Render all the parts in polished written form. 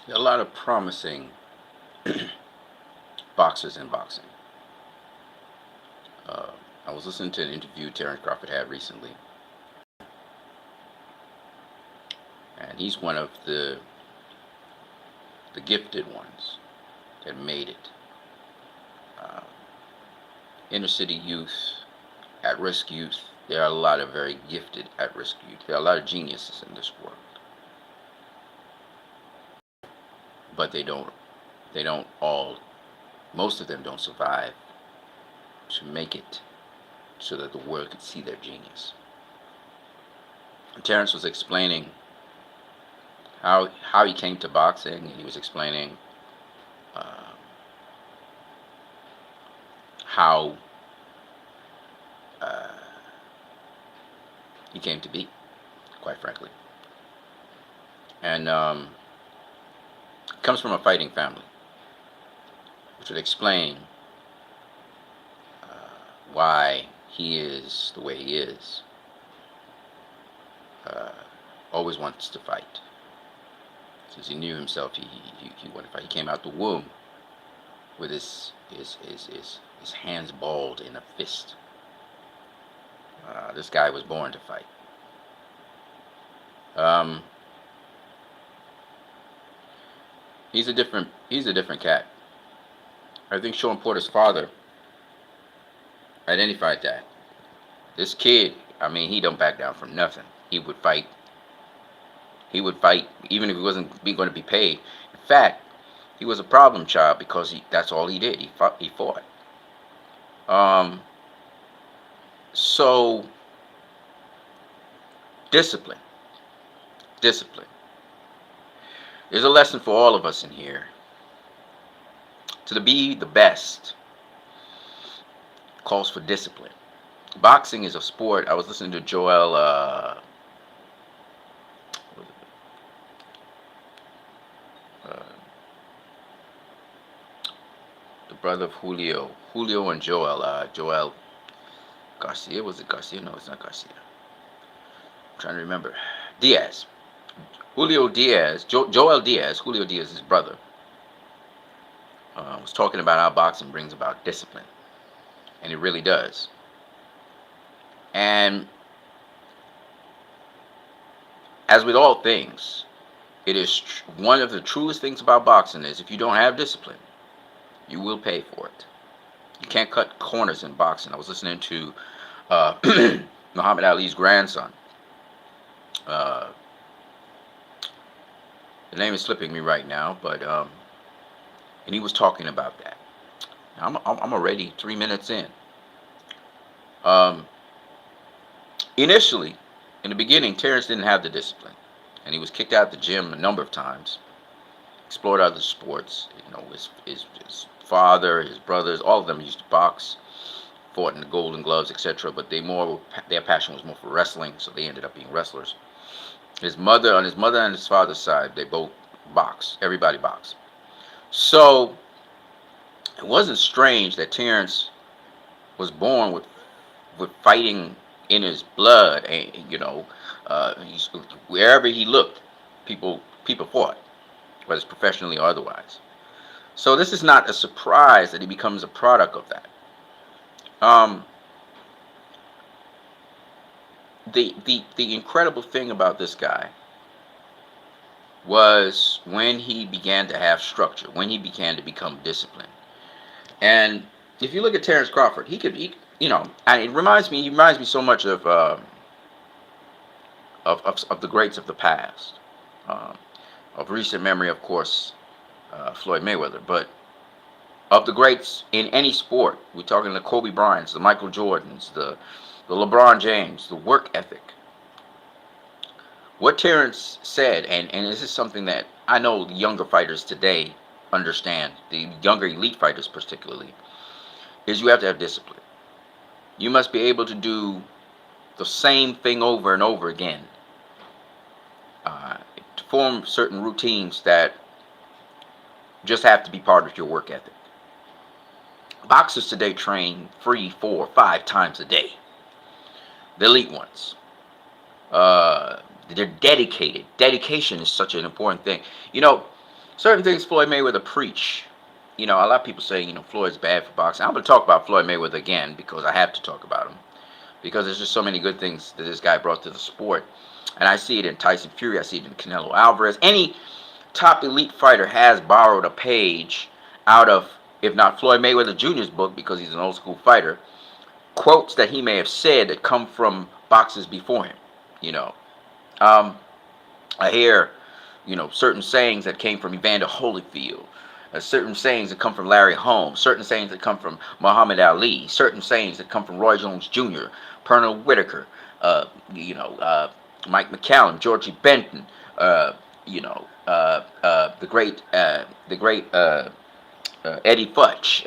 There are a lot of promising boxers in boxing. Uh, I was listening to an interview Terence Crawford had recently, and he's one of the gifted ones that made it. Uh, Inner city youth, at-risk youth. There are a lot of very gifted at-risk youth. There are a lot of geniuses in this world, but they don't all. Most of them don't survive to make it so that the world could see their genius. And Terence was explaining how he came to boxing, and he was explaining uh, how uh, he came to be, quite frankly, and comes from a fighting family, which would explain why he is the way he is. Uh, Always wants to fight. Since he knew himself, he wanted to fight. He came out the womb with his hands balled in a fist. This guy was born to fight. Um, he's a different cat. I think Shawn Porter's father identified that. This kid, I mean, he don't back down from nothing. He would fight. He would fight even if he wasn't going to be paid. In fact, he was a problem child because that's all he did. He fought. He fought. Um, so discipline, discipline. There's a lesson for all of us in here. To be the best calls for discipline. Boxing is a sport. I was listening to Joel. The brother of Julio and Joel Garcia. Was it Garcia? No, it's not Garcia. I'm trying to remember. Diaz. Julio Diaz. Joel Diaz. Julio Diaz's brother. Was talking about how boxing brings about discipline, and it really does. And as with all things, it is one of the truest things about boxing is if you don't have discipline, you will pay for it. You can't cut corners in boxing. I was listening to Muhammad Ali's grandson. Uh, the name is slipping me right now, but and he was talking about that. I'm already 3 minutes in. Um, Initially, in the beginning, Terence didn't have the discipline, and he was kicked out of the gym a number of times. Explored other sports. You know, his father, his brothers, all of them used to box, fought in the Golden Gloves, etc. But their passion was more for wrestling, so they ended up being wrestlers. His mother and his father's side, they both boxed. Everybody boxed. So it wasn't strange that Terence was born with fighting in his blood, and wherever he looked, people fought, whether it's professionally or otherwise. So this is not a surprise that he becomes a product of that. Um, the incredible thing about this guy was when he began to have structure, when he began to become disciplined. And if you look at Terence Crawford, and he reminds me so much of the greats of the past. Um, of recent memory, of course, Floyd Mayweather, but of the greats in any sport, we're talking the Kobe Bryants, the Michael Jordans, the LeBron James, the work ethic. What Terence said, and this is something that I know the younger fighters today understand, the younger elite fighters particularly, is you have to have discipline. You must be able to do the same thing over and over again to form certain routines that just have to be part of your work ethic. Boxers today train 3, 4, 5 times a day. The elite ones. They're dedicated. Dedication is such an important thing. You know, certain things Floyd Mayweather preach. A lot of people say, Floyd's bad for boxing. I'm going to talk about Floyd Mayweather again because I have to talk about him. Because there's just so many good things that this guy brought to the sport. And I see it in Tyson Fury. I see it in Canelo Alvarez. Any top elite fighter has borrowed a page out of, if not Floyd Mayweather Jr.'s book, because he's an old school fighter, quotes that he may have said that come from boxers before him. You know, um, I hear, certain sayings that came from Evander Holyfield, certain sayings that come from Larry Holmes, certain sayings that come from Muhammad Ali, certain sayings that come from Roy Jones Jr., Pernell Whitaker, uh, you know, uh, Mike McCallum, Georgie Benton, the great Eddie Futch,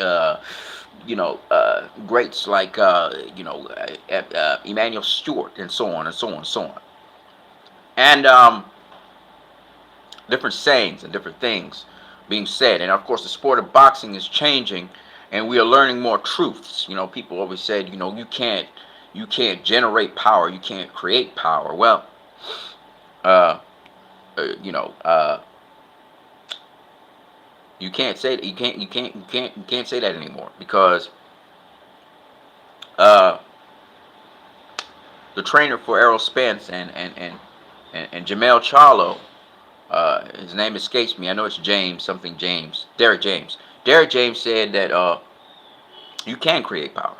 greats like Emmanuel Stewart, and so on and so on and so on, and different sayings and different things being said. And of course, the sport of boxing is changing, and we are learning more truths. People always said, you can't generate power, you can't create power. Well, uh, you know, you can't say that. You can't say that anymore because uh, the trainer for Errol Spence and Jamel Charlo, his name escapes me. I know it's James, something James, Derek James. Derek James said that you can create power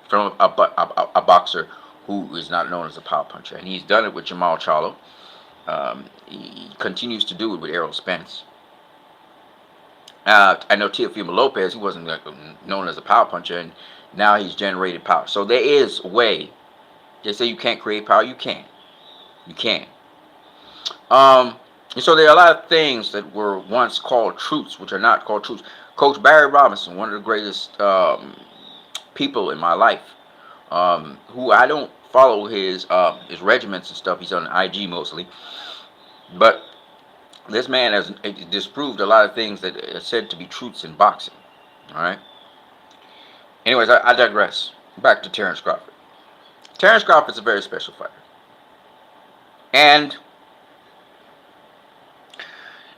from a boxer who is not known as a power puncher, and he's done it with Jamal Charlo. He continues to do it with Errol Spence. I know Teofimo Lopez, he wasn't known as a power puncher, and now he's generated power. So there is a way. They say you can't create power. You can. You can. And so there are a lot of things that were once called truths, which are not called truths. Coach Barry Robinson, one of the greatest people in my life, who I don't follow his regiments and stuff. He's on IG mostly, but this man has disproved a lot of things that are said to be truths in boxing. All right. Anyways, I digress. Back to Terence Crawford. Terence Crawford's a very special fighter, and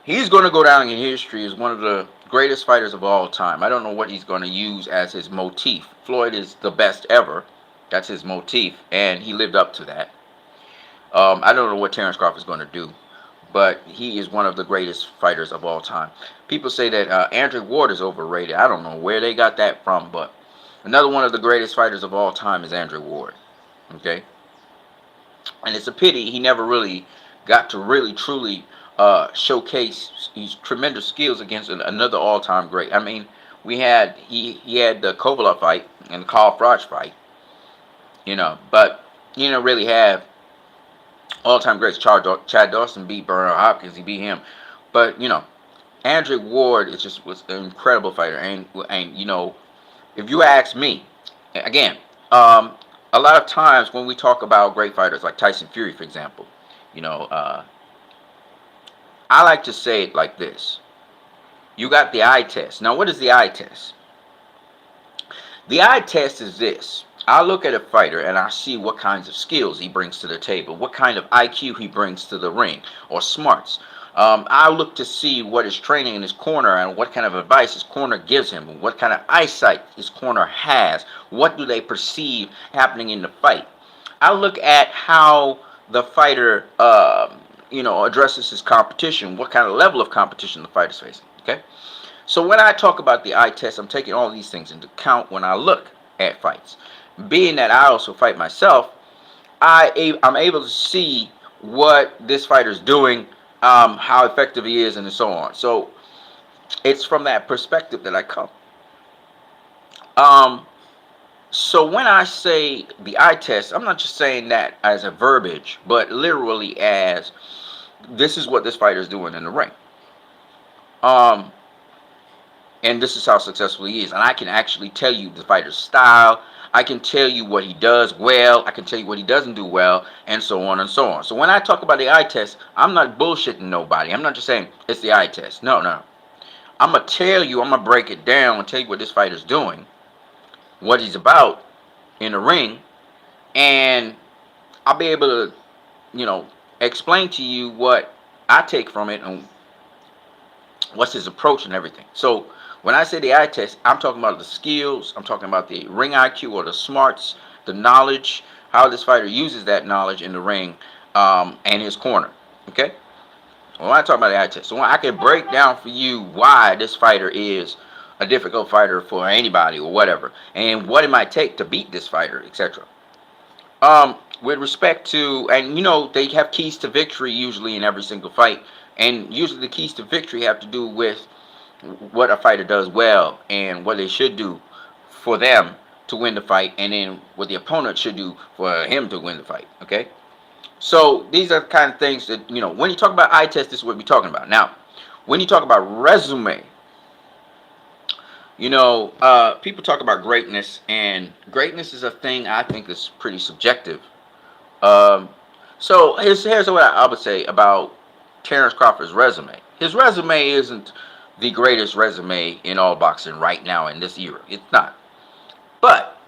he's going to go down in history as one of the greatest fighters of all time. I don't know what he's going to use as his motif. Floyd is the best ever. That's his motif, and he lived up to that. I don't know what Terence Crawford is going to do, but he is one of the greatest fighters of all time. People say that Andre Ward is overrated. I don't know where they got that from, but another one of the greatest fighters of all time is Andre Ward. Okay? And it's a pity he never really got to really truly showcase his tremendous skills against another all-time great. I mean, he had the Kovalev fight and the Carl Froch fight, but he didn't really have all-time greats. Chad Dawson beat Bernard Hopkins. He beat him, but Andre Ward was an incredible fighter. And if you ask me, again, a lot of times when we talk about great fighters like Tyson Fury, for example, I like to say it like this. You got the eye test. Now, what is the eye test? The eye test is this. I look at a fighter and I see what kinds of skills he brings to the table, what kind of IQ he brings to the ring, or smarts. I look to see what his training in his corner and what kind of advice his corner gives him, what kind of eyesight his corner has, what do they perceive happening in the fight. I look at how the fighter, addresses his competition, what kind of level of competition the fighter's facing. Okay, so when I talk about the eye test, I'm taking all these things into account when I look at fights. Being that I also fight myself, I'm able to see what this fighter's doing, how effective he is, and so on. So it's from that perspective that I come. So when I say the eye test, I'm not just saying that as a verbiage, but literally as this is what this fighter is doing in the ring. And this is how successful he is. And I can actually tell you the fighter's style. I can tell you what he does well. I can tell you what he doesn't do well, and so on and so on. So when I talk about the eye test, I'm not bullshitting nobody. I'm not just saying it's the eye test. No, no. I'm going to tell you, I'm going to break it down and tell you what this fighter's doing, what he's about in the ring, and I'll be able to, explain to you what I take from it and what's his approach and everything. So when I say the eye test, I'm talking about the skills, I'm talking about the ring IQ or the smarts, the knowledge, how this fighter uses that knowledge in the ring, and his corner. Okay? When I talk about the eye test, so I can break down for you why this fighter is a difficult fighter for anybody or whatever, and what it might take to beat this fighter, etc. With respect to, and they have keys to victory usually in every single fight, and usually the keys to victory have to do with what a fighter does well and what they should do for them to win the fight, and then what the opponent should do for him to win the fight. Okay, so these are the kind of things that when you talk about eye test, this is what we're talking about. Now, when you talk about resume, people talk about greatness, and greatness is a thing I think is pretty subjective. Um, so here's what I would say about Terence Crawford's resume. His resume isn't the greatest resume in all boxing right now in this era. It's not. But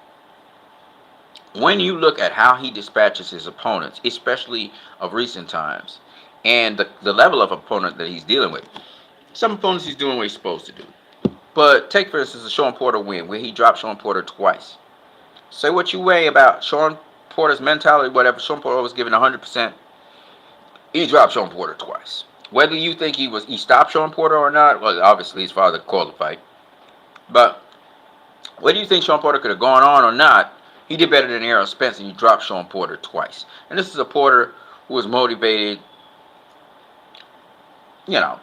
when you look at how he dispatches his opponents, especially of recent times, and the level of opponent that he's dealing with, some opponents he's doing what he's supposed to do. But take, for instance, the Shawn Porter win, where he dropped Shawn Porter twice. Say what you weigh about Shawn Porter's mentality, whatever. Shawn Porter was given 100%. He dropped Shawn Porter twice. Whether you think he stopped Shawn Porter or not, well, obviously his father called the fight. But whether you think Shawn Porter could have gone on or not, he did better than Errol Spence, and he dropped Shawn Porter twice. And this is a Porter who was motivated, you know,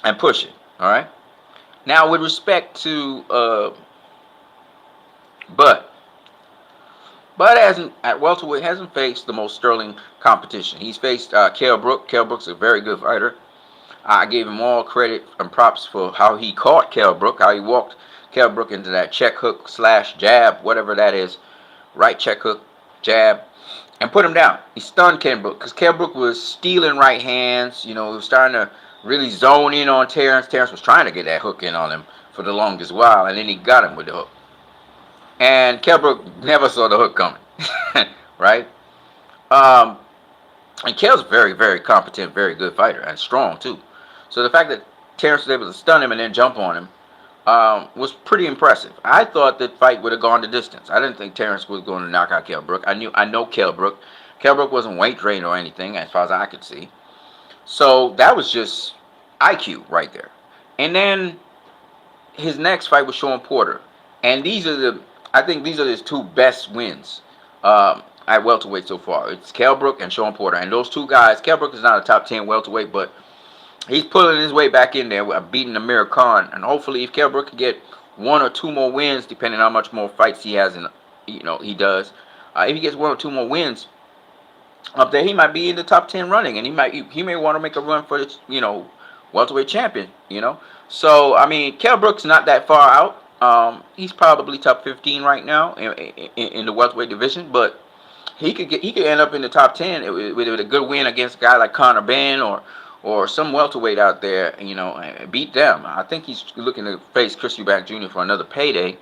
and pushing. All right. Now, with respect to Bud, Bud hasn't at welterweight hasn't faced the most sterling competition. He's faced Kell Brook. Kell Brook's a very good fighter. I gave him all credit and props for how he caught Kell Brook, how he walked Kell Brook into that check hook / jab, whatever that is, right check hook, jab, and put him down. He stunned Kell Brook because Kell Brook was stealing right hands. He was starting to really zone in on Terence. Terence was trying to get that hook in on him for the longest while, and then he got him with the hook. And Kell Brook never saw the hook coming, right? Um, and Kell's a very, very competent, very good fighter, and strong too. So the fact that Terence was able to stun him and then jump on him was pretty impressive. I thought that fight would have gone the distance. I didn't think Terence was going to knock out Kell Brook. I know Kell Brook. Kell Brook wasn't weight drained or anything, as far as I could see. So that was just IQ right there. And then his next fight was Shawn Porter, and I think these are his two best wins at welterweight so far. It's Kell Brook and Shawn Porter, and those two guys. Kell Brook is not a top 10 welterweight, but he's pulling his way back in there, beating Amir Khan, and hopefully, if Kell Brook can get one or two more wins, depending on how much more fights he has, he does. If he gets one or two more wins up there, he might be in the top 10 running, and he may want to make a run for the welterweight champion. So I mean, Kell Brook's not that far out. He's probably top 15 right now in the welterweight division, but he could end up in the top 10 with a good win against a guy like Conor Benn or some welterweight out there, and beat them. I think he's looking to face Chris Eubank Jr. for another payday.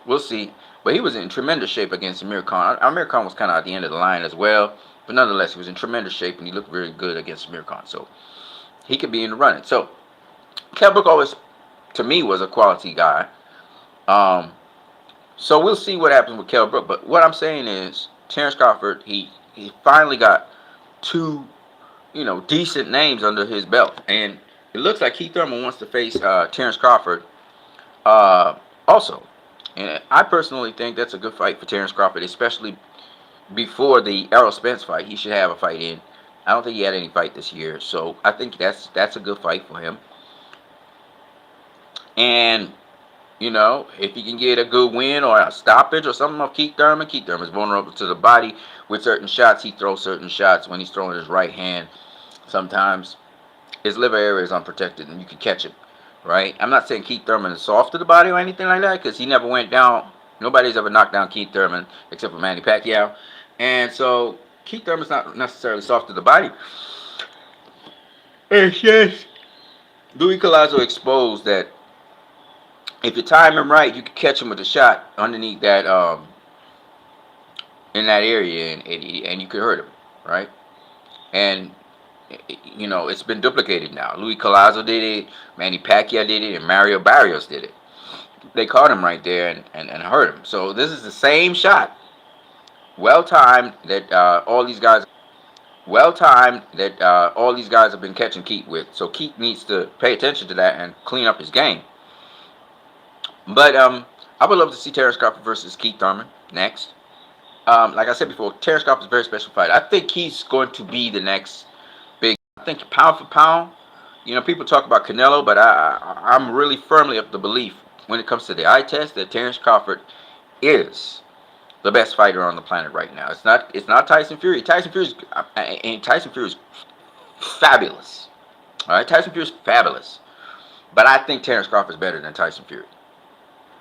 We'll see. But he was in tremendous shape against Amir Khan. Amir Khan was kind of at the end of the line as well, but nonetheless, he was in tremendous shape, and he looked very good against Amir Khan. So he could be in the running. So Kell Brook always, to me, was a quality guy. So we'll see what happens with Kell Brook. But what I'm saying is, Terence Crawford, he finally got two, decent names under his belt, and it looks like Keith Thurman wants to face Terence Crawford also. And I personally think that's a good fight for Terence Crawford, especially before the Errol Spence fight. He should have a fight in. I don't think he had any fight this year, so I think that's a good fight for him. And if he can get a good win or a stoppage or something of Keith Thurman's vulnerable to the body with certain shots. He throws certain shots when he's throwing his right hand. Sometimes his liver area is unprotected and you can catch it, right? I'm not saying Keith Thurman is soft to the body or anything like that, because he never went down. Nobody's ever knocked down Keith Thurman except for Manny Pacquiao. And so Keith Thurman's not necessarily soft to the body. It's just Louis Collazo exposed that if you time him right, you can catch him with a shot underneath that in that area, and you could hurt him, right? And It's been duplicated now. Luis Collazo did it, Manny Pacquiao did it, and Mario Barrios did it. They caught him right there and hurt him. So this is the same shot, well timed that all these guys have been catching Keith with. So Keith needs to pay attention to that and clean up his game. But I would love to see Terence Crawford versus Keith Thurman next. Like I said before, Terence Crawford is a very special fighter. I think he's going to be the next big. I think pound for pound, people talk about Canelo, but I'm really firmly of the belief when it comes to the eye test that Terence Crawford is the best fighter on the planet right now. It's not Tyson Fury. Tyson Fury is fabulous. All right, Tyson Fury is fabulous, but I think Terence Crawford is better than Tyson Fury.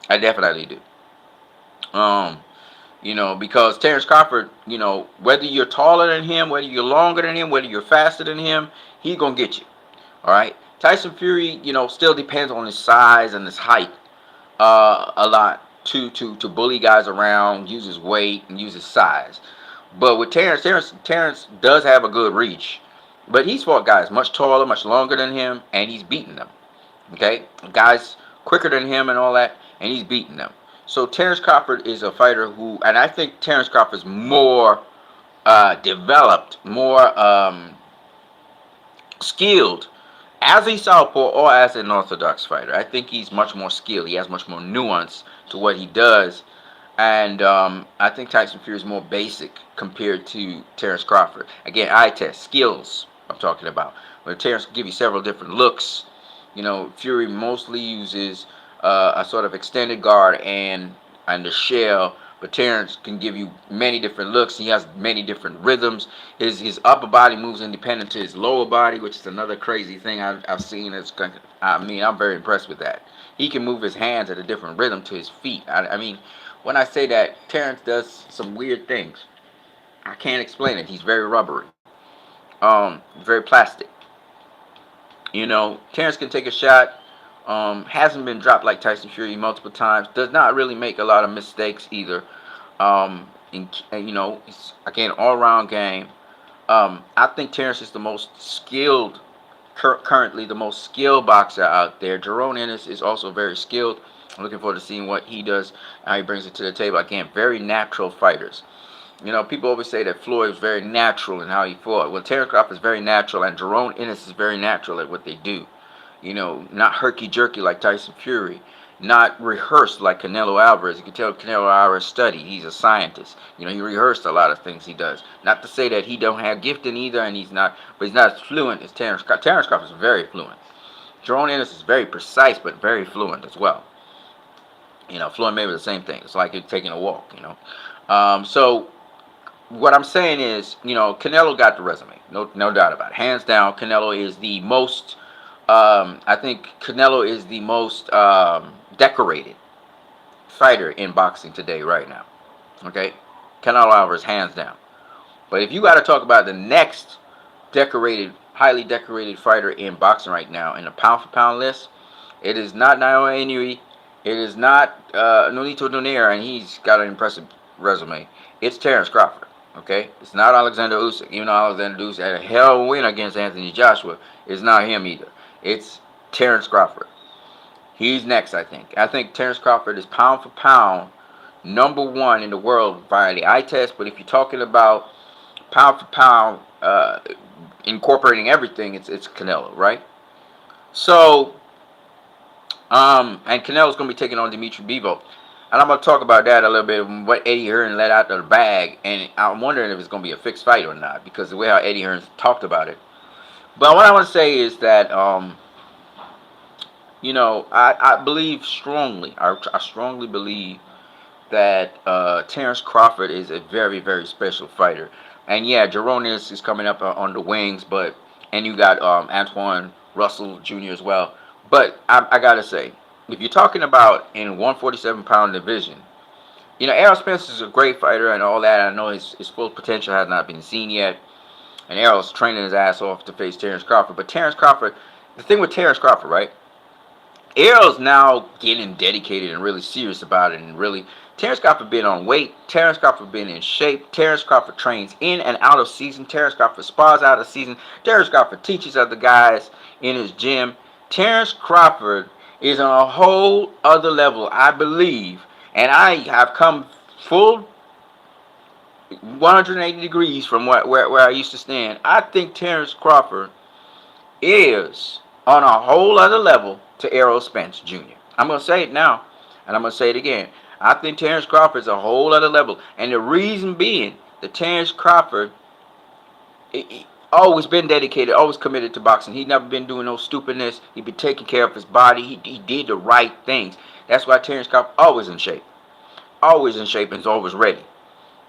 I definitely do. Um, because Terence Crawford, whether you're taller than him, whether you're longer than him, whether you're faster than him, he gonna get you. All right. Tyson Fury, still depends on his size and his height a lot to bully guys around, use his weight and use his size. But with Terence does have a good reach, but he's fought guys much taller, much longer than him, and he's beaten them. Okay, guys quicker than him and all that, and he's beaten them. So Terence Crawford is a fighter who, and I think Terence Crawford is more developed, more skilled as a southpaw or as an orthodox fighter. I think he's much more skilled. He has much more nuance to what he does, and I think Tyson Fury is more basic compared to Terence Crawford. Again, eye test skills I'm talking about. But Terence can give you several different looks. Fury mostly uses a sort of extended guard and the shell, but Terence can give you many different looks. He has many different rhythms. His upper body moves independent to his lower body, which is another crazy thing I've seen. I'm very impressed with that. He can move his hands at a different rhythm to his feet. When I say that Terence does some weird things, I can't explain it. He's very rubbery, very plastic. Terence can take a shot. Hasn't been dropped like Tyson Fury multiple times. Does not really make a lot of mistakes either. It's, again, all-round game. I think Terence is the most skilled, currently the most skilled boxer out there. Jerome Ennis is also very skilled. I'm looking forward to seeing what he does, how he brings it to the table. Again, very natural fighters. People always say that Floyd was very natural in how he fought. Well, Terence Crawford is very natural, and Jerome Ennis is very natural at what they do. Not herky-jerky like Tyson Fury, not rehearsed like Canelo Alvarez. You can tell Canelo Alvarez studied. He's a scientist. He rehearsed a lot of things he does. Not to say that he don't have gifting either, and he's not as fluent as Terence Crawford. Terence Crawford is very fluent. Jerome Ennis is very precise, but very fluent as well. Floyd Mayweather, the same thing. It's like you're taking a walk, So what I'm saying is, Canelo got the resume. No doubt about it. Hands down, Canelo is the most, I think Canelo is the most decorated fighter in boxing today, right now. Okay? Canelo Alvarez, hands down. But if you got to talk about the next highly decorated fighter in boxing right now in the pound for pound list, it is not Naoya Inoue. It is not Nonito Donaire, and he's got an impressive resume. It's Terence Crawford. Okay, it's not Alexander Usyk. Even though Alexander Usyk had a hell of a win against Anthony Joshua, it's not him either. It's Terence Crawford. He's next, I think. I think Terence Crawford is pound for pound #1 in the world via the eye test. But if you're talking about pound for pound, incorporating everything, it's Canelo, right? So, and Canelo's going to be taking on Dimitri Bivol. And I'm going to talk about that a little bit, what Eddie Hearn let out of the bag. And I'm wondering if it's going to be a fixed fight or not, because the way how Eddie Hearn talked about it. But what I want to say is that, I believe strongly, I strongly believe that Terence Crawford is a very, very special fighter. And yeah, Jerome Ennis is coming up on the wings, and you got Antoine Russell Jr. as well. But I got to say, if you're talking about in 147-pound division, Errol Spence is a great fighter and all that. I know his full potential has not been seen yet. And Errol's training his ass off to face Terence Crawford. But Terence Crawford, the thing with Terence Crawford, right? Errol's now getting dedicated and really serious about it and really Terence Crawford been on weight. Terence Crawford been in shape. Terence Crawford trains in and out of season. Terence Crawford spars out of season. Terence Crawford teaches other guys in his gym. Terence Crawford is on a whole other level, I believe. And I have come full 180 degrees from where I used to stand. I think Terence Crawford is on a whole other level to Errol Spence Jr. I'm going to say it now, and I'm going to say it again. I think Terence Crawford is a whole other level. And the reason being that Terence Crawford he always been dedicated, always committed to boxing. He never been doing no stupidness. He been taking care of his body. He did the right things. That's why Terence Crawford always in shape. Always in shape and is always ready.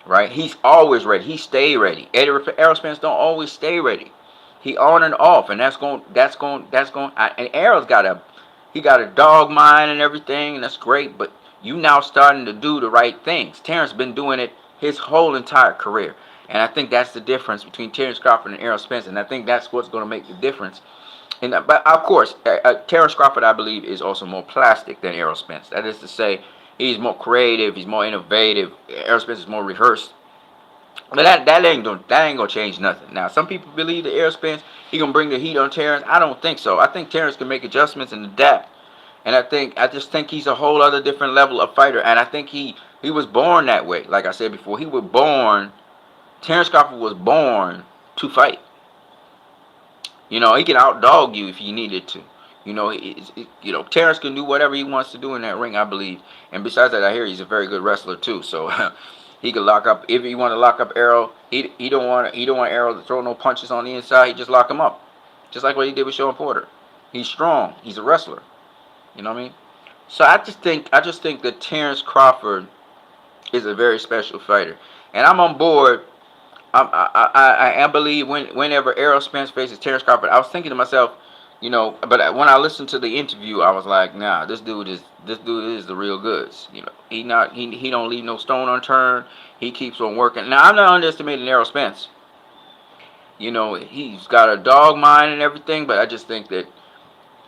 Right? He's always ready. He stay ready. Errol Spence don't always stay ready. He on and off, and that's going. And Errol's got a dog mind and everything, and that's great. But you now starting to do the right things. Terence been doing it his whole entire career, and I think that's the difference between Terence Crawford and Errol Spence, and I think that's what's going to make the difference. And but of course, Terence Crawford, I believe, is also more plastic than Errol Spence. That is to say, he's more creative, he's more innovative. Errol Spence is more rehearsed. But that ain't gonna change nothing. Now, some people believe that Errol Spence he gonna bring the heat on Terence. I don't think so. I think Terence can make adjustments and adapt. And I just think he's a whole other different level of fighter. And I think he was born that way. Like I said before, Terence Crawford was born to fight. You know, he can outdog you if he needed to. Terence can do whatever he wants to do in that ring, I believe. And besides that, I hear he's a very good wrestler too. So he could lock up if he want to lock up Errol. He don't want Errol to throw no punches on the inside. He just lock him up, just like what he did with Shawn Porter. He's strong. He's a wrestler. You know what I mean? So I just think that Terence Crawford is a very special fighter, and I'm on board. I believe whenever Errol Spence faces Terence Crawford, I was thinking to myself, but when I listened to the interview, I was like, nah, this dude is the real goods. He don't leave no stone unturned. He keeps on working. Now I'm not underestimating Errol Spence. He's got a dog mind and everything, but I just think that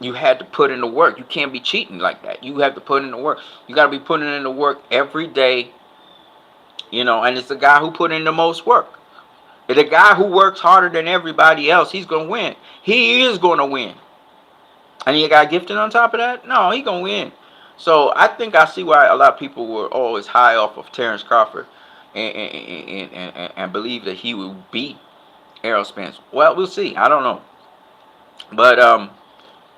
you had to put in the work. You can't be cheating like that. You have to put in the work. You got to be putting in the work every day. And it's the guy who put in the most work. The guy who works harder than everybody else, he's going to win. He is going to win. And he got gifted on top of that? No, he's going to win. So I think I see why a lot of people were always high off of Terence Crawford and believe that he would beat Errol Spence. Well, we'll see. I don't know. But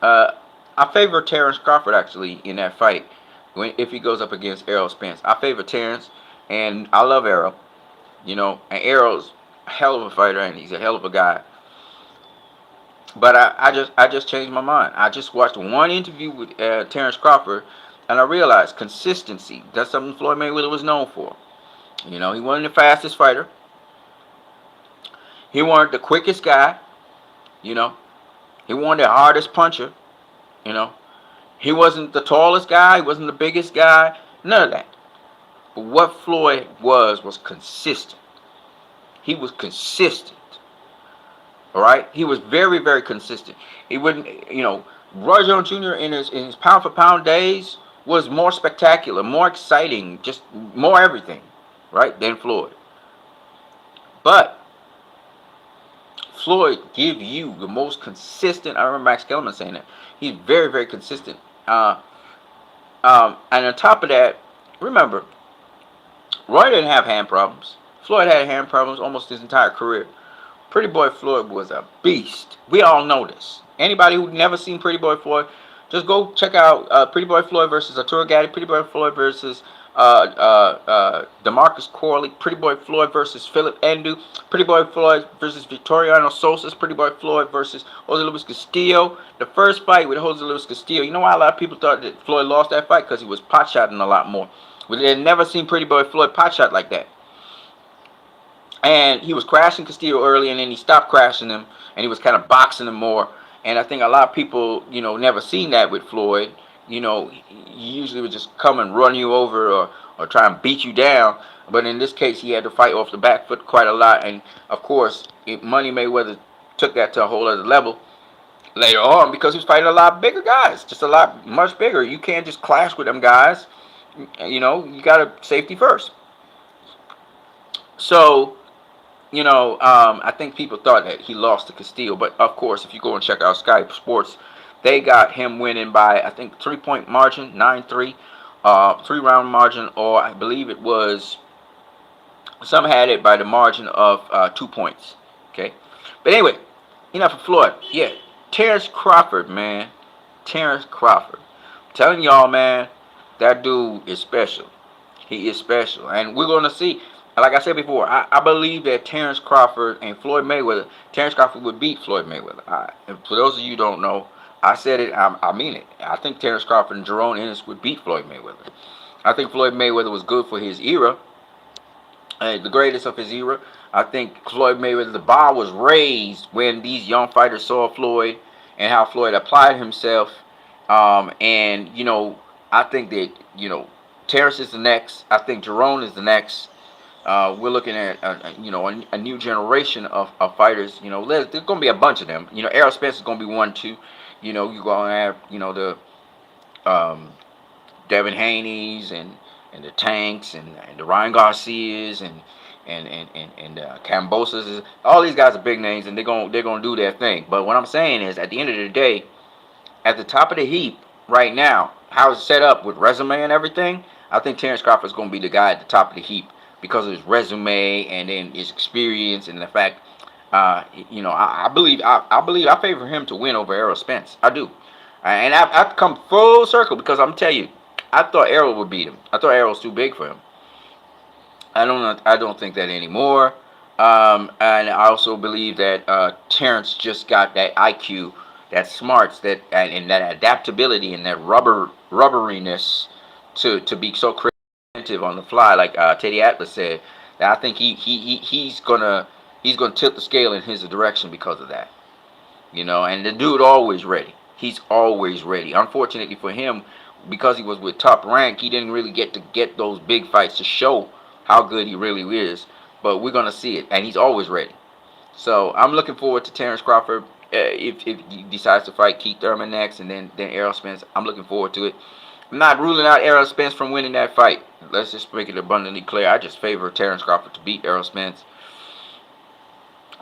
I favor Terence Crawford, actually, in that fight if he goes up against Errol Spence. I favor Terence, and I love Errol. And Errol's a hell of a fighter, and he's a hell of a guy. But I just changed my mind. I just watched one interview with Terence Crawford, and I realized consistency. That's something Floyd Mayweather was known for. He wasn't the fastest fighter. He wasn't the quickest guy. He wasn't the hardest puncher. He wasn't the tallest guy. He wasn't the biggest guy. None of that. But what Floyd was consistent. He was consistent. All right? He was very, very consistent. He wouldn't, Roy Jones Jr. in his pound for pound days was more spectacular, more exciting, just more everything, right, than Floyd. But Floyd give you the most consistent. I remember Max Kellerman saying that. He's very, very consistent. And on top of that, remember, Roy didn't have hand problems. Floyd had hand problems almost his entire career. Pretty Boy Floyd was a beast. We all know this. Anybody who never seen Pretty Boy Floyd, just go check out Pretty Boy Floyd versus Arturo Gatti, Pretty Boy Floyd versus DeMarcus Corley, Pretty Boy Floyd versus Philip Endu, Pretty Boy Floyd versus Victoriano Sosa, Pretty Boy Floyd versus Jose Luis Castillo. The first fight with Jose Luis Castillo, you know why a lot of people thought that Floyd lost that fight? Because he was pot-shotting a lot more. They had never seen Pretty Boy Floyd pot-shot like that. And he was crashing Castillo early, and then he stopped crashing him, and he was kind of boxing him more. And I think a lot of people, never seen that with Floyd. He usually would just come and run you over or try and beat you down. But in this case, he had to fight off the back foot quite a lot. And, of course, Money Mayweather took that to a whole other level later on because he was fighting a lot bigger guys, just much bigger. You can't just clash with them guys. You got to safety first. So, I think people thought that he lost to Castillo, but of course, if you go and check out Sky Sports, they got him winning by, I think, 3-point margin, 9-3, 3-round margin, or I believe it was, some had it by the margin of 2 points. Okay, but anyway, enough of Floyd. Yeah, Terence Crawford, man, Terence Crawford. I'm telling y'all, man, that dude is special. He is special, and we're gonna see. Like I said before, I believe that Terence Crawford and Floyd Mayweather, Terence Crawford would beat Floyd Mayweather. For those of you who don't know, I said it. I mean it. I think Terence Crawford and Jerome Ennis would beat Floyd Mayweather. I think Floyd Mayweather was good for his era, the greatest of his era. I think Floyd Mayweather, the bar was raised when these young fighters saw Floyd and how Floyd applied himself. And I think that Terrence is the next. I think Jerome is the next. We're looking at a new generation of fighters. There's going to be a bunch of them. Errol Spence is going to be one too. You're going to have um, Devin Haney's and the Tanks and the Ryan Garcias and Cambosas. All these guys are big names, and they're gonna do their thing. But what I'm saying is, at the end of the day, at the top of the heap right now, how it's set up with resume and everything, I think Terence Crawford is going to be the guy at the top of the heap because of his resume and then his experience and the fact, I favor him to win over Errol Spence. I do, and I've come full circle because I'm telling you, I thought Errol would beat him. I thought Errol was too big for him. I don't think that anymore. And I also believe that Terrence just got that IQ, that smarts, and that adaptability and that rubberiness to be so creative on the fly, like Teddy Atlas said. That I think he's gonna tilt the scale in his direction because of that. And the dude always ready. He's always ready. Unfortunately for him, because he was with Top Rank, he didn't really get to get those big fights to show how good he really is. But we're gonna see it, and he's always ready. So I'm looking forward to Terence Crawford if he decides to fight Keith Thurman next, and then Errol Spence. I'm looking forward to it. I'm not ruling out Errol Spence from winning that fight. Let's just make it abundantly clear. I just favor Terence Crawford to beat Errol Spence.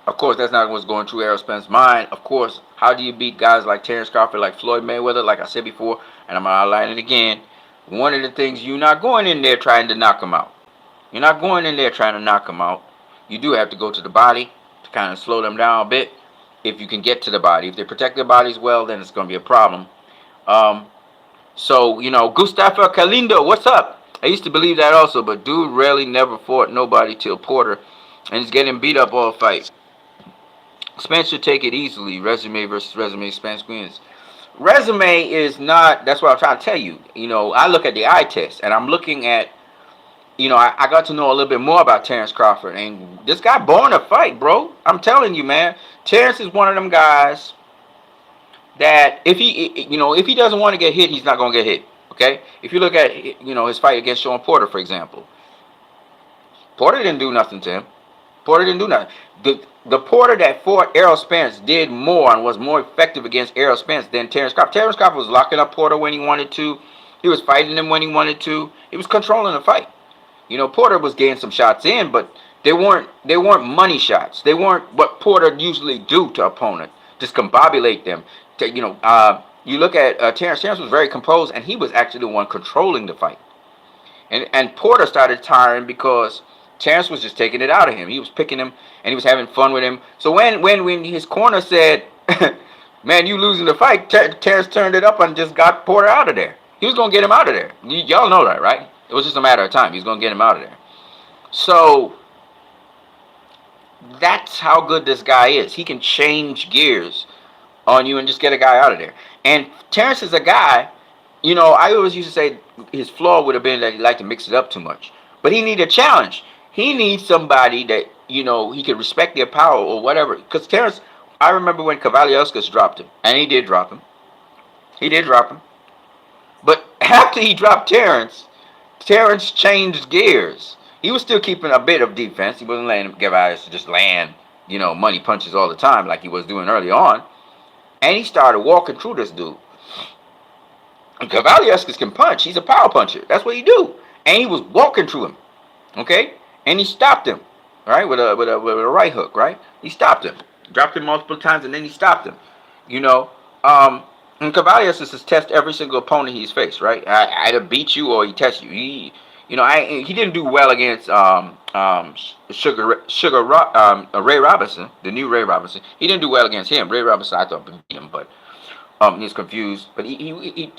Of course, that's not what's going through Errol Spence's mind. Of course, how do you beat guys like Terence Crawford, like Floyd Mayweather, like I said before, and I'm going to outline it again. One of the things, you're not going in there trying to knock him out. You're not going in there trying to knock him out. You do have to go to the body to kind of slow them down a bit if you can get to the body. If they protect their bodies well, then it's going to be a problem. Gustavo Calindo, what's up? I used to believe that also, but dude really never fought nobody till Porter, and he's getting beat up all fight. Spence should take it easily. Resume versus resume. Spence wins. Resume is not. That's what I'm trying to tell you. I look at the eye test, and I'm looking at. I got to know a little bit more about Terence Crawford, and this guy born to fight, bro. I'm telling you, man. Terence is one of them guys that if he doesn't want to get hit, he's not gonna get hit. Okay. If you look at his fight against Shawn Porter, for example, Porter didn't do nothing to him. Porter didn't do nothing. The Porter that fought Errol Spence did more and was more effective against Errol Spence than Terence Crawford. Terence Crawford was locking up Porter when he wanted to. He was fighting him when he wanted to. He was controlling the fight. Porter was getting some shots in, but they weren't money shots. They weren't what Porter usually do to opponent. Just combobulate them. You look at Terence. Terence was very composed, and he was actually the one controlling the fight. And Porter started tiring because Terence was just taking it out of him. He was picking him, and he was having fun with him. So when his corner said, man, you losing the fight, Terence turned it up and just got Porter out of there. He was going to get him out of there. Y'all know that, right? It was just a matter of time. He was going to get him out of there. So that's how good this guy is. He can change gears on you and just get a guy out of there. And Terence is a guy, I always used to say his flaw would have been that he liked to mix it up too much. But he needed a challenge. He needs somebody that, he could respect their power or whatever. Because Terence, I remember when Kavaliauskas dropped him. And he did drop him. But after he dropped Terence changed gears. He was still keeping a bit of defense. He wasn't letting Kavaliauskas just land, money punches all the time like he was doing early on. And he started walking through this dude. Cavalier can punch. He's a power puncher. That's what he do. And he was walking through him. Okay? And he stopped him. Right? With a right hook, right? He stopped him. Dropped him multiple times and then he stopped him. You know, and Cavalier is test every single opponent he's faced, right? I either beat you or he tests you. He didn't do well against Ray Robinson, the new Ray Robinson. He didn't do well against him. Ray Robinson, I thought beat him, but he's confused. But he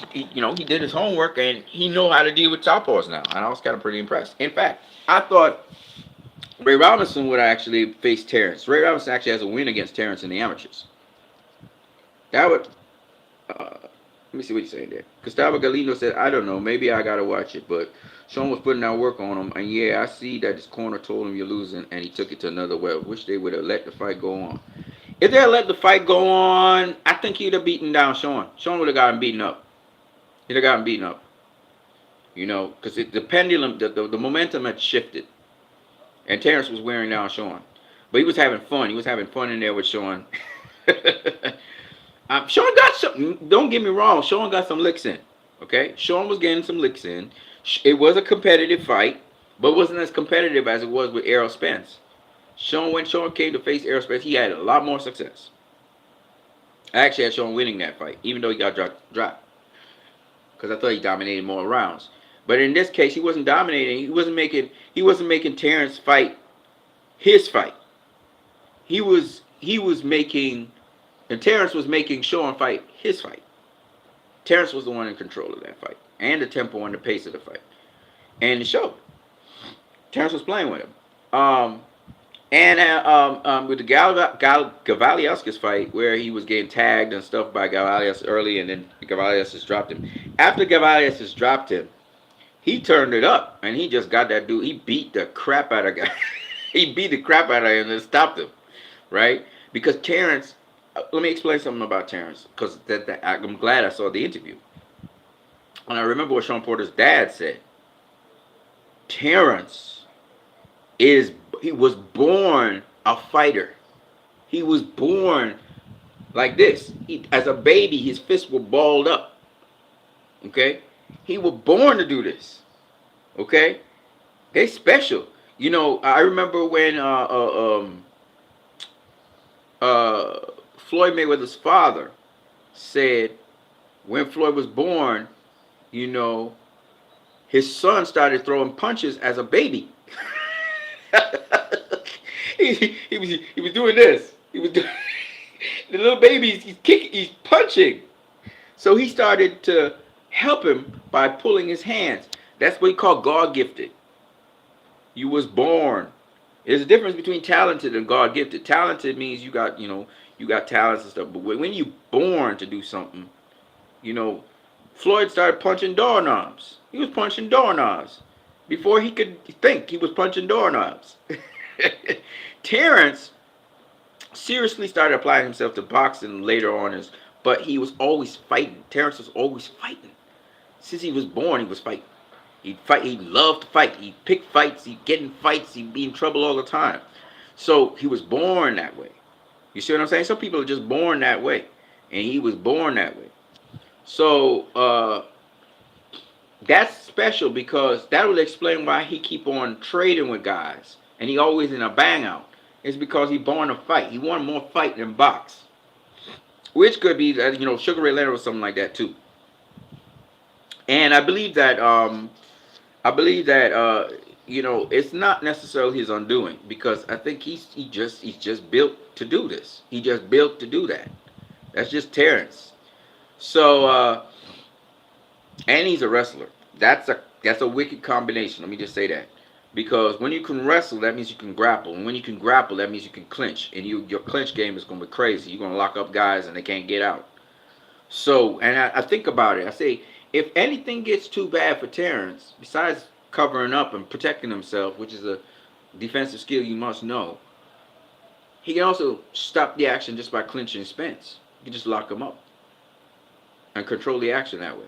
did his homework and he know how to deal with southpaws now. And I was kind of pretty impressed. In fact, I thought Ray Robinson would actually face Terence. Ray Robinson actually has a win against Terence in the amateurs. That would. Let me see what you're saying there. Gustavo Galino said, I don't know. Maybe I got to watch it. But Shawn was putting out work on him. And yeah, I see that his corner told him you're losing. And he took it to another well. Wish they would have let the fight go on. If they had let the fight go on, I think he'd have beaten down Shawn. Shawn would have gotten beaten up. He'd have gotten beaten up. You know, because the pendulum, the momentum had shifted. And Terence was wearing down Shawn. But he was having fun. He was having fun in there with Shawn. Shawn got some. Don't get me wrong. Shawn got some licks in. Okay, Shawn was getting some licks in. It was a competitive fight, but it wasn't as competitive as it was with Errol Spence. When Shawn came to face Errol Spence, he had a lot more success. I actually had Shawn winning that fight, even though he got dropped, because I thought he dominated more rounds. But in this case, he wasn't dominating. He wasn't making Terence fight his fight. He was making. And Terence was making Shawn fight his fight. Terence was the one in control of that fight. And the tempo and the pace of the fight. And it showed. Terence was playing with him. With the Gavaliauskas fight, where he was getting tagged and stuff by Gavaliauskas early, and then Gavaliauskas dropped him. After Gavaliauskas dropped him, he turned it up. And he just got that dude. He beat the crap out of guy. He beat the crap out of him and stopped him. Right? Because Terence... Let me explain something about Terence, because I'm glad I saw the interview. And I remember what Shawn Porter's dad said. Terence he was born a fighter. He was born like this. As a baby, his fists were balled up. Okay? He was born to do this. Okay? They're special. You know, I remember when Floyd Mayweather's father said when Floyd was born, you know, his son started throwing punches as a baby. he was doing this. He was doing the little baby. He's punching. So he started to help him by pulling his hands. That's what he called God gifted. You was born. There's a difference between talented and God gifted. Talented means you got talents and stuff. But when you born to do something, you know, Floyd started punching doorknobs. He was punching doorknobs. Before he could think, he was punching doorknobs. Terence seriously started applying himself to boxing later on, but he was always fighting. Terence was always fighting. Since he was born, he was fighting. He'd fight. He loved to fight. He'd pick fights. He'd get in fights. He'd be in trouble all the time. So he was born that way. You see what I'm saying? Some people are just born that way. And he was born that way. So that's special, because that would explain why he keep on trading with guys. And he always in a bang out. It's because he born to fight. He wanted more fight than box. Which could be, you know, Sugar Ray Leonard or something like that too. And I believe that you know, it's not necessarily his undoing, because I think he's just built to do this. He just built to do that. That's just Terence. So and he's a wrestler. That's a wicked combination. Let me just say that. Because when you can wrestle, that means you can grapple. And when you can grapple, that means you can clinch. And your clinch game is going to be crazy. You're going to lock up guys and they can't get out. So, and I think about it. I say, if anything gets too bad for Terence, besides covering up and protecting himself, which is a defensive skill you must know, he can also stop the action just by clinching Spence. You can just lock him up and control the action that way.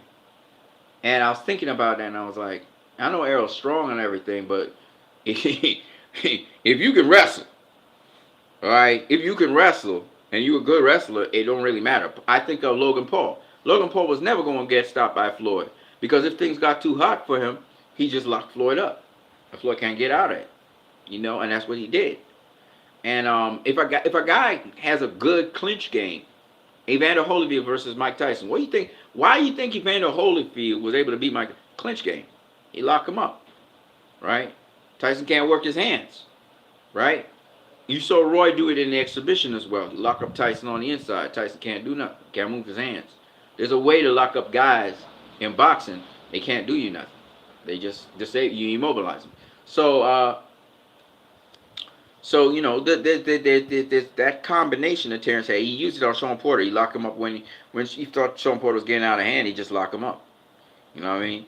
And I was thinking about that, and I was like, I know Errol's strong and everything, but if you can wrestle, all right, if you can wrestle and you're a good wrestler, it don't really matter. I think of Logan Paul. Logan Paul was never going to get stopped by Floyd because if things got too hot for him, he just locked Floyd up. And Floyd can't get out of it, and that's what he did. And if a guy has a good clinch game, Evander Holyfield versus Mike Tyson, what do you think? Why do you think Evander Holyfield was able to beat Mike clinch game? He locked him up, right? Tyson can't work his hands, right? You saw Roy do it in the exhibition as well. He locked up Tyson on the inside. Tyson can't do nothing. Can't move his hands. There's a way to lock up guys in boxing. They can't do you nothing. They just disable you, immobilize them. So there's that combination that Terence had. He used it on Shawn Porter. He locked him up when he thought Shawn Porter was getting out of hand. He just locked him up. You know what I mean?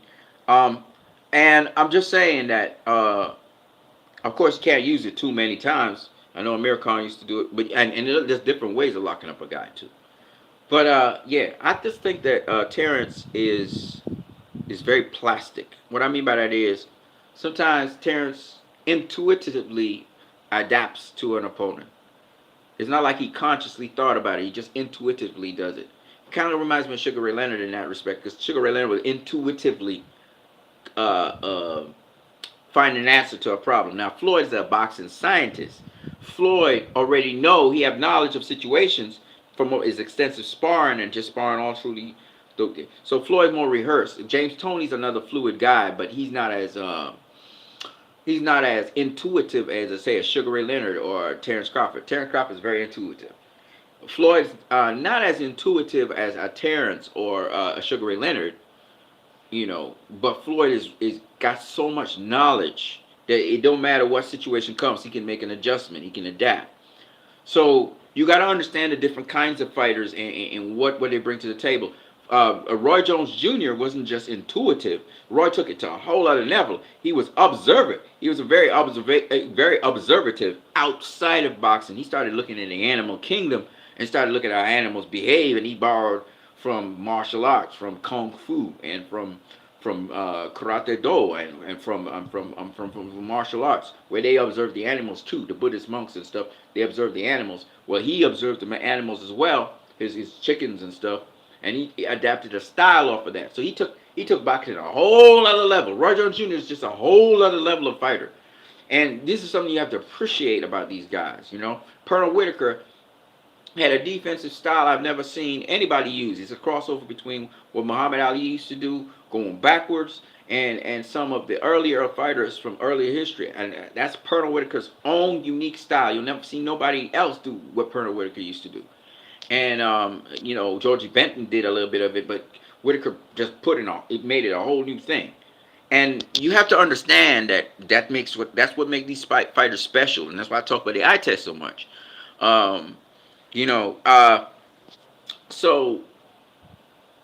And I'm just saying that. Of course, you can't use it too many times. I know Amir Khan used to do it, but and there's different ways of locking up a guy too. But yeah, I just think that Terence is very plastic. What I mean by that is sometimes Terence intuitively adapts to an opponent. It's not like he consciously thought about it. He just intuitively does it. It kind of reminds me of Sugar Ray Leonard in that respect, because Sugar Ray Leonard would intuitively find an answer to a problem. Now, Floyd's a boxing scientist. Floyd already he have knowledge of situations from his extensive sparring and just sparring all through the. So Floyd's more rehearsed. James Toney's another fluid guy, but he's not as intuitive as, say, a Sugar Ray Leonard or Terence Crawford. Terence Crawford is very intuitive. Floyd's not as intuitive as a Terence or a Sugar Ray Leonard, but Floyd is got so much knowledge that it don't matter what situation comes, he can make an adjustment, he can adapt. So you got to understand the different kinds of fighters and what they bring to the table. Roy Jones Jr. wasn't just intuitive. Roy took it to a whole other level. He was observant. He was very observative outside of boxing. He started looking at the animal kingdom and started looking at how animals behave, and he borrowed from martial arts, from kung fu, and from karate do, and from martial arts, where they observe the animals too. The Buddhist monks and stuff, they observe the animals. Well, he observed the animals as well, his chickens and stuff, and he adapted a style off of that. So he took boxing a whole other level. Roy Jones Jr. is just a whole other level of fighter, and this is something you have to appreciate about these guys. Pernell Whitaker had a defensive style I've never seen anybody use. It's a crossover between what Muhammad Ali used to do, going backwards, and some of the earlier fighters from earlier history. And that's Pernell Whitaker's own unique style. You'll never see nobody else do what Pernell Whitaker used to do. And, Georgie Benton did a little bit of it, but Whitaker just it made it a whole new thing. And you have to understand that's what makes these fighters special. And that's why I talk about the eye test so much. So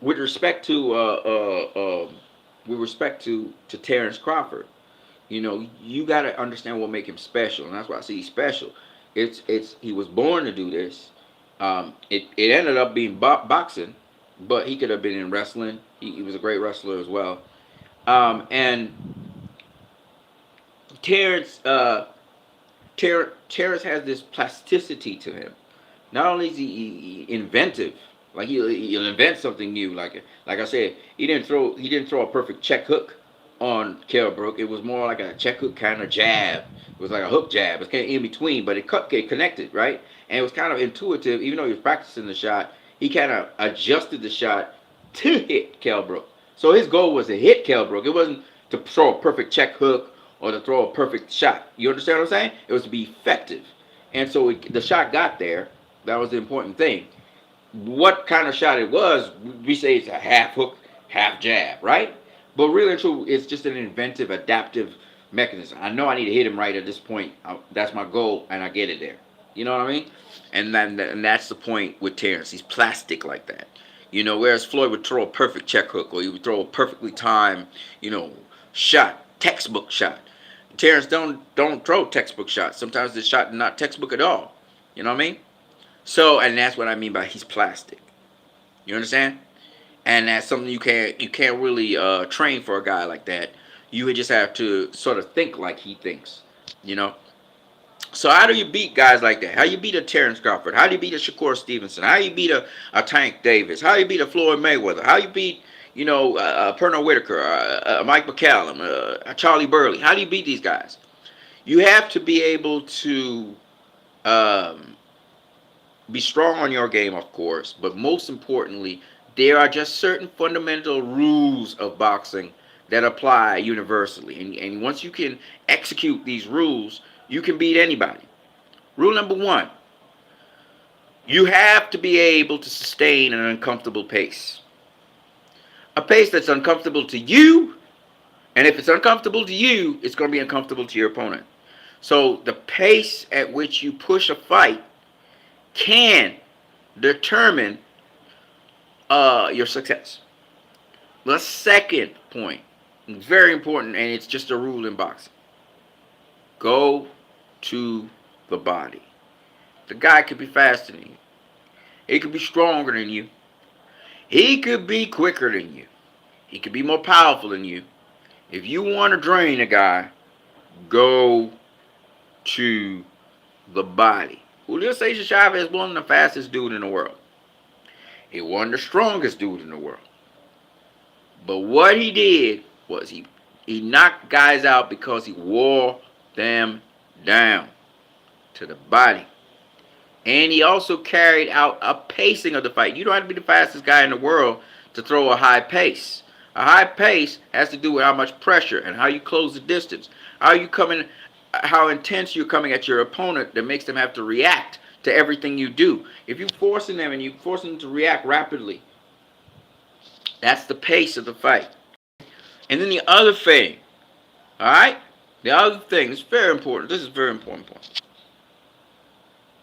with respect to Terence Crawford, you got to understand what makes him special, and that's why I say he's special. He was born to do this. It ended up being boxing, but he could have been in wrestling. He was a great wrestler as well. And Terence has this plasticity to him. Not only is he inventive, like he'll invent something new. Like I said, he didn't throw a perfect check hook on Kell Brook. It was more like a check hook kind of jab. It was like a hook jab. It was kind of in between, but it connected, right? And it was kind of intuitive. Even though he was practicing the shot, he kind of adjusted the shot to hit Kell Brook. So his goal was to hit Kell Brook. It wasn't to throw a perfect check hook or to throw a perfect shot. You understand what I'm saying? It was to be effective. And so the shot got there. That was the important thing. What kind of shot it was, we say it's a half hook, half jab, right? But really and true, it's just an inventive, adaptive mechanism. I know I need to hit him right at this point. That's my goal, and I get it there. You know what I mean? And that's the point with Terence. He's plastic like that. Whereas Floyd would throw a perfect check hook, or he would throw a perfectly timed, shot, textbook shot. Terence don't throw textbook shots. Sometimes the shot is not textbook at all. You know what I mean? So, and that's what I mean by he's plastic. You understand? And that's something you can't really train for a guy like that. You would just have to sort of think like he thinks. So how do you beat guys like that? How do you beat a Terence Crawford? How do you beat a Shakur Stevenson? How do you beat a Tank Davis? How do you beat a Floyd Mayweather? How do you beat, Pernell Whitaker, Mike McCallum, Charlie Burley? How do you beat these guys? You have to be able to um, be strong on your game, of course, but most importantly, there are just certain fundamental rules of boxing that apply universally. And once you can execute these rules, you can beat anybody. Rule number one, you have to be able to sustain an uncomfortable pace. A pace that's uncomfortable to you, and if it's uncomfortable to you, it's going to be uncomfortable to your opponent. So the pace at which you push a fight can determine your success. The second point, very important, and it's just a rule in boxing. Go to the body. The guy could be faster than you. He could be stronger than you. He could be quicker than you. He could be more powerful than you. If you want to drain a guy, go to the body. Julio Cesar Chavez wasn't the fastest dude in the world. He wasn't the strongest dude in the world. But what he did was he knocked guys out because he wore them down to the body. And he also carried out a pacing of the fight. You don't have to be the fastest guy in the world to throw a high pace. A high pace has to do with how much pressure and how you close the distance. How intense you're coming at your opponent that makes them have to react to everything you do. If you're forcing them and you're forcing them to react rapidly, that's the pace of the fight. And then the other thing, all right? The other thing is very important. This is a very important point.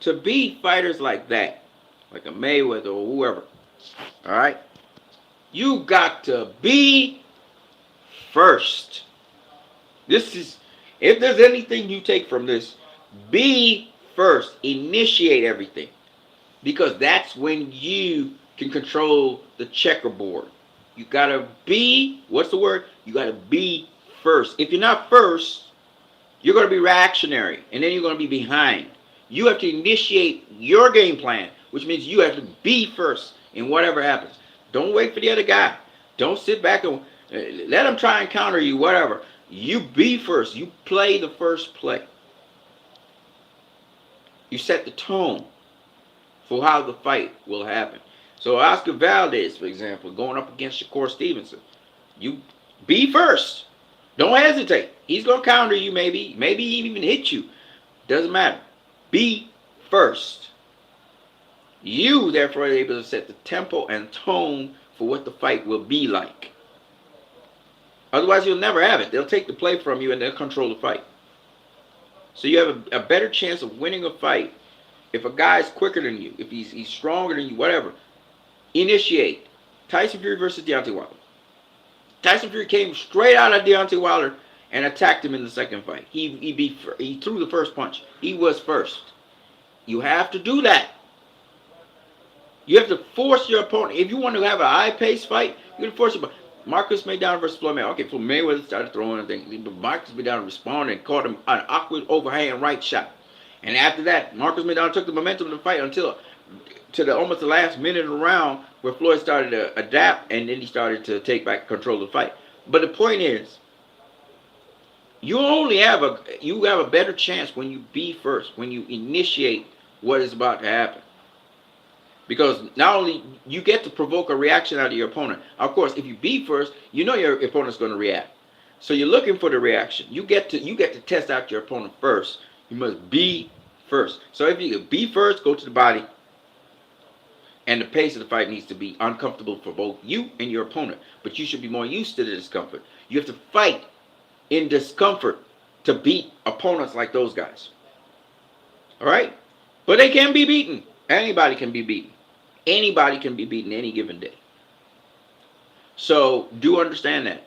To beat fighters like that, like a Mayweather or whoever, all right? You got to be first. If there's anything you take from this, be first. Initiate everything. Because that's when you can control the checkerboard. You got to be, what's the word? You got to be first. If you're not first, you're going to be reactionary, and then you're going to be behind. You have to initiate your game plan, which means you have to be first in whatever happens. Don't wait for the other guy. Don't sit back and let him try and counter you, whatever. You be first. You play the first play. You set the tone for how the fight will happen. So Oscar Valdez, for example, going up against Shakur Stevenson, you be first. Don't hesitate. He's going to counter you maybe even hit you. Doesn't matter. Be first. You, therefore, are able to set the tempo and tone for what the fight will be like. Otherwise, you'll never have it. They'll take the play from you and they'll control the fight. So you have a better chance of winning a fight if a guy's quicker than you, if he's stronger than you, whatever. Initiate. Tyson Fury versus Deontay Wilder. Tyson Fury came straight out of Deontay Wilder and attacked him in the second fight. He threw the first punch. He was first. You have to do that. You have to force your opponent. If you want to have a high-paced fight, you have to force your opponent. Marcus Mayweather versus Floyd Mayweather. Okay, Floyd Mayweather started throwing things, but Marcus Mayweather responded and caught him an awkward overhand right shot. And after that, Marcus Mayweather took the momentum of the fight until almost the last minute of the round, where Floyd started to adapt, and then he started to take back control of the fight. But the point is, you have a better chance when you be first, when you initiate what is about to happen. Because not only you get to provoke a reaction out of your opponent. Of course, if you be first, you know your opponent's going to react. So you're looking for the reaction. You get to test out your opponent first. You must be first. So if you be first, go to the body. And the pace of the fight needs to be uncomfortable for both you and your opponent. But you should be more used to the discomfort. You have to fight in discomfort to beat opponents like those guys. All right? But they can be beaten. Anybody can be beaten. Anybody can be beaten any given day. So do understand that.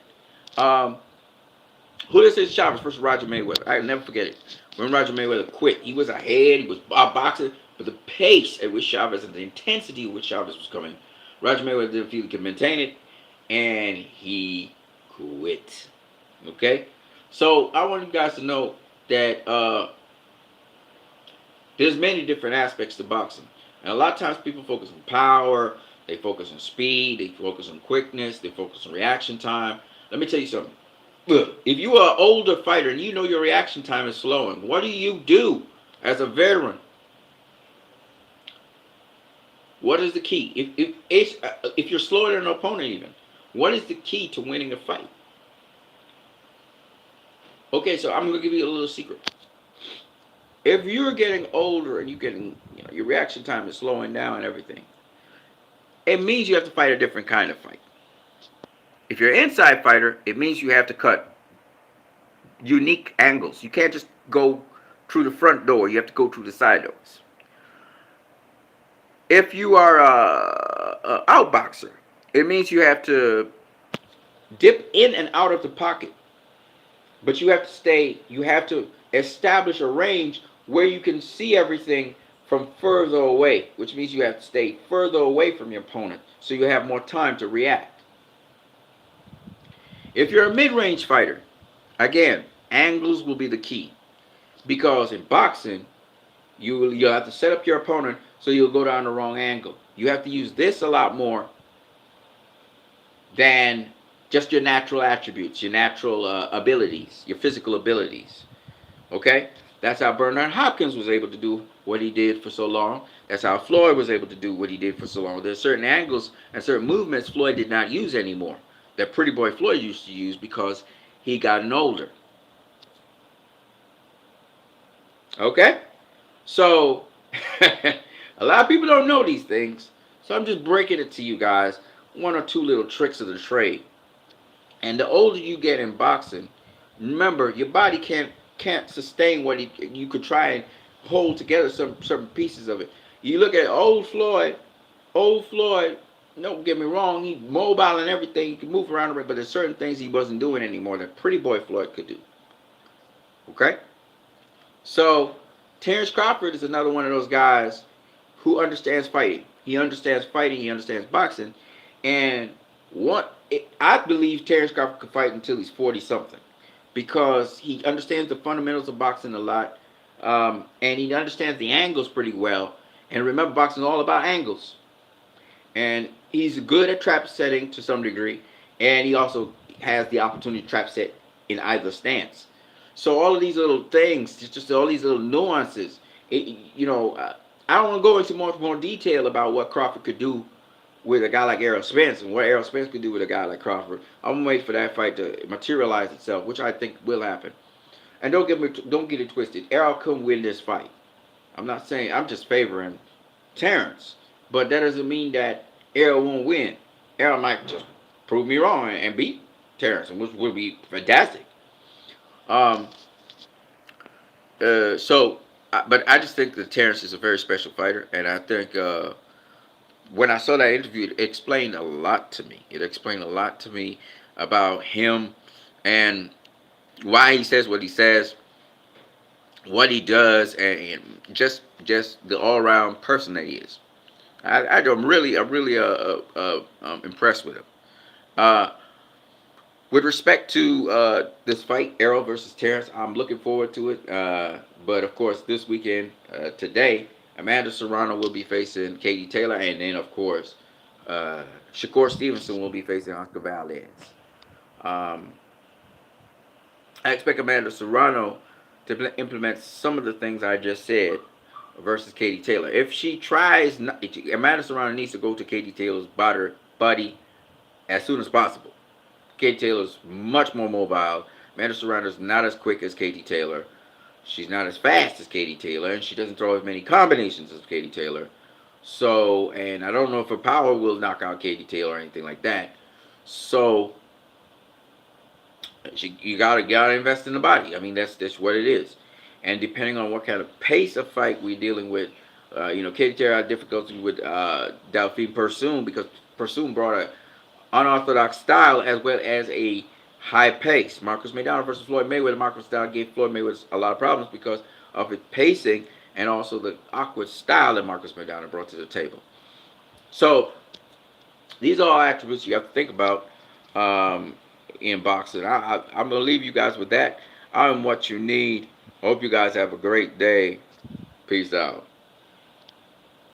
Julio Cesar Chavez versus Roger Mayweather. I'll never forget it. When Roger Mayweather quit, he was ahead. He was boxing. But the pace at which Chavez and the intensity at which Chavez was coming, Roger Mayweather didn't feel he could maintain it. And he quit. Okay? So I want you guys to know that There's many different aspects to boxing. And a lot of times people focus on power, they focus on speed, they focus on quickness, they focus on reaction time. Let me tell you something. Look, if you are an older fighter and you know your reaction time is slowing, what do as a veteran? What is the key? If you're slower than an opponent even, what is the key to winning a fight? Okay, so I'm gonna give you a little secret. If you're getting older and your reaction time is slowing down and everything, it means you have to fight a different kind of fight. If you're an inside fighter, it means you have to cut unique angles. You can't just go through the front door. You have to go through the side doors. If you are a outboxer, it means you have to dip in and out of the pocket. But you have to establish a range where you can see everything from further away, which means you have to stay further away from your opponent so you have more time to react. If you're a mid-range fighter, again, angles will be the key. Because in boxing, you'll have to set up your opponent so you'll go down the wrong angle. You have to use this a lot more than just your natural attributes, your natural abilities, your physical abilities. Okay? That's how Bernard Hopkins was able to do what he did for so long. That's how Floyd was able to do what he did for so long. There's certain angles and certain movements Floyd did not use anymore that Pretty Boy Floyd used to use because he gotten older. Okay? So, a lot of people don't know these things. So I'm just breaking it to you guys. One or two little tricks of the trade. And the older you get in boxing, remember, your body can't sustain what you could try and hold together certain pieces of it. You look at old Floyd, don't get me wrong, he mobile and everything, he can move around, but there's certain things he wasn't doing anymore that Pretty Boy Floyd could do. Okay? So, Terence Crawford is another one of those guys who understands fighting. He understands fighting, he understands boxing, and I believe Terence Crawford could fight until he's 40-something because he understands the fundamentals of boxing a lot, and he understands the angles pretty well. And remember, boxing is all about angles. And he's good at trap setting to some degree, and he also has the opportunity to trap set in either stance. So all of these little things, just all these little nuances, I don't want to go into much more detail about what Crawford could do with a guy like Errol Spence and what Errol Spence could do with a guy like Crawford. I'm gonna wait for that fight to materialize itself, which I think will happen. And don't get it twisted. Errol couldn't win this fight. I'm not saying, I'm just favoring Terence, but that doesn't mean that Errol won't win. Errol might just prove me wrong and beat Terence, which would be fantastic. But I just think that Terence is a very special fighter, and I think when I saw that interview, it explained a lot to me. It explained a lot to me about him and why he says what he says, what he does, and just the all-around person that he is. I'm really impressed with him. With respect to this fight, Errol versus Terence, I'm looking forward to it. But of course, this weekend, today, Amanda Serrano will be facing Katie Taylor, and then of course, Shakur Stevenson will be facing Oscar Valdez. I expect Amanda Serrano to implement some of the things I just said versus Katie Taylor. If she tries, Amanda Serrano needs to go to Katie Taylor's body as soon as possible. Katie Taylor's much more mobile. Amanda Serrano's not as quick as Katie Taylor. She's not as fast as Katie Taylor, and she doesn't throw as many combinations as Katie Taylor. So, and I don't know if her power will knock out Katie Taylor or anything like that. So, you gotta invest in the body. I mean, that's what it is. And depending on what kind of pace of fight we're dealing with, Katie Taylor had difficulty with Delphine Persoon because Persoon brought a unorthodox style as well as a high pace. Marcos Maidana versus Floyd Mayweather. Marcos Maidana gave Floyd Mayweather a lot of problems because of its pacing and also the awkward style that Marcos Maidana brought to the table. So these are all attributes you have to think about in boxing. I'm going to leave you guys with that. I'm what you need. Hope you guys have a great day. Peace out.